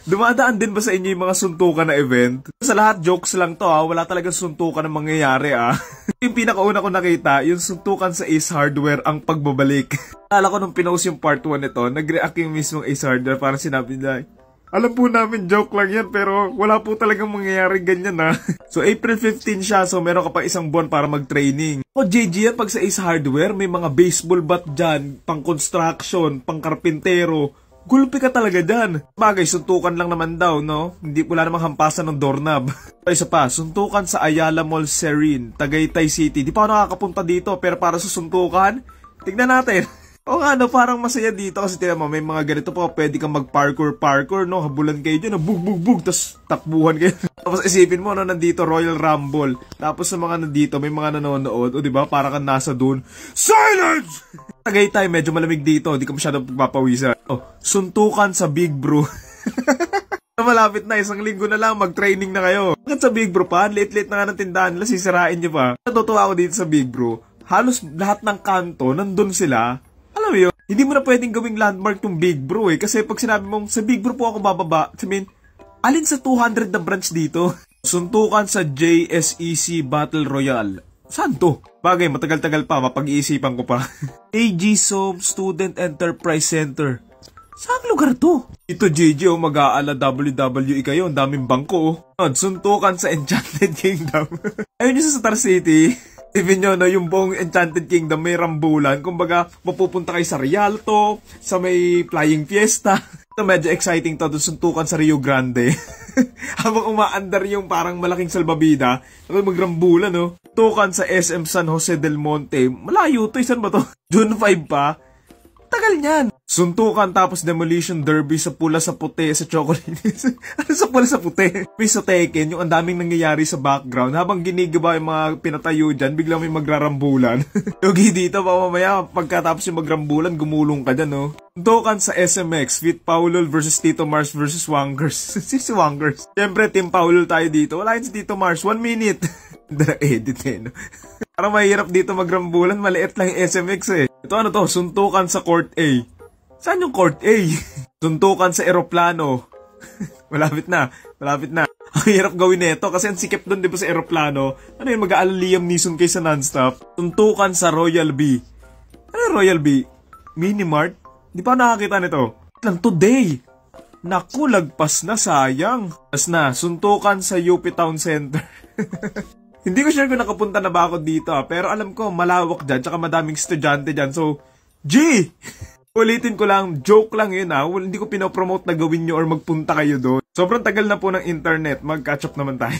Dumadaan din ba sa inyo yung mga suntukan na event? Sa lahat, jokes lang to ha. Wala talagang suntukan na mangyayari ah. Yung pinakauna ko nakita, yung suntukan sa Ace Hardware ang pagbabalik. Alala ko nung pinost yung part 1 nito, nag-react yung mismong Ace Hardware, parang sinabi nila, alam po namin joke lang yan pero wala po talagang mangyayari ganyan ha. So April 15 siya, so meron ka pa isang buwan para mag-training. O JG yan, pag sa Ace Hardware, may mga baseball bat dyan, pang construction, pang karpintero. Gulpi ka talaga dyan. Bagay, suntukan lang naman daw, no? Hindi wala namang hampasan ng doorknob. Isa pa, suntukan sa Ayala Mall Serene, Tagaytay City. Di pa ako nakakapunta dito, pero para sa suntukan, tignan natin. O nga, no, parang masaya dito kasi tignan mo, may mga ganito po, pwede kang mag-parkour, no? Habulan kayo dyan, bug, tas takbuhan kayo. Tapos isipin mo, no, nandito Royal Rumble. Tapos sa mga nandito, may mga nanonood, o diba, parang kang nasa dun. Silence! Tagaytay, medyo malamig dito, di ka masyadong pagpapawisan. Oh, suntukan sa Big Bro. Malapit na, isang linggo na lang, mag-training na kayo. Bakit sa Big Bro pa? Late-late na nga ng tindahan nila, sisirain nyo pa. Natutuwa ako dito sa Big Bro. Halos lahat ng kanto, nandun sila. Alam mo yun, hindi mo na pwedeng gawing landmark tong Big Bro eh. Kasi pag sinabi mong, sa Big Bro po ako bababa, sabihin, alin sa 200 na branch dito? Suntukan sa JSEC Battle Royale. Saan to? Bagay, matagal-tagal pa, mapag-iisipan ko pa. AG Som Student Enterprise Center. Saan lugar to? Ito JJ, mag-aala WWE kayo, ang daming bangko. Suntukan sa Enchanted Kingdom. Ayun yung sa Star City. Even nyo, no, yung buong Enchanted Kingdom may rambulan. Kumbaga, mapupunta kayo sa Rialto, sa may Flying Fiesta. Ito medyo exciting to, doon suntukan sa Rio Grande. Habang umaandar yung parang malaking salbabida, magrambulan, no? Suntukan sa SM San Jose del Monte. Malayo to, saan ba to? June 5 pa. Tagal niyan. Suntukan tapos demolition derby sa pula sa puti sa chocolate. Ano sa pula sa puti? May sa Tekken, yung ang daming nangyayari sa background. Habang ginigiba yung mga pinatayo dyan, biglang may magrarambulan. Yogi dito pa mamaya, pagkatapos yung magrambulan, gumulong ka dyan, no? Suntukan sa SMX, Fit Paulol versus Tito Mars versus Wangers. Si Wangers. Siyempre, Team Paulol tayo dito. Wala yun si Tito Mars. 1 minute. Edit eh, no? Parang mahirap dito magrambulan, maliit lang yung SMX eh. Ito ano to, suntukan sa Court A. Saan yung Court A? Suntukan sa eroplano. Malapit na. Ang hirap gawin nito kasi ang sikip doon, di ba, sa eroplano. Ano yun, mag-aalala Liam Neeson kayo sa non-stop. Suntukan sa Royal B. Ano yung Royal B? Minimart? Di pa nakakita nito. Lang today. Naku, lagpas na, sayang. Pas na, suntukan sa UP Town Center. Hindi ko sure kung nakapunta na ba ako dito, pero alam ko malawak dyan, tsaka madaming estudyante dyan. So, G! Ulitin ko lang, joke lang yun ha. Hindi ko pinopromote na gawin nyo or magpunta kayo doon. Sobrang tagal na po ng internet, mag-catch up naman tayo.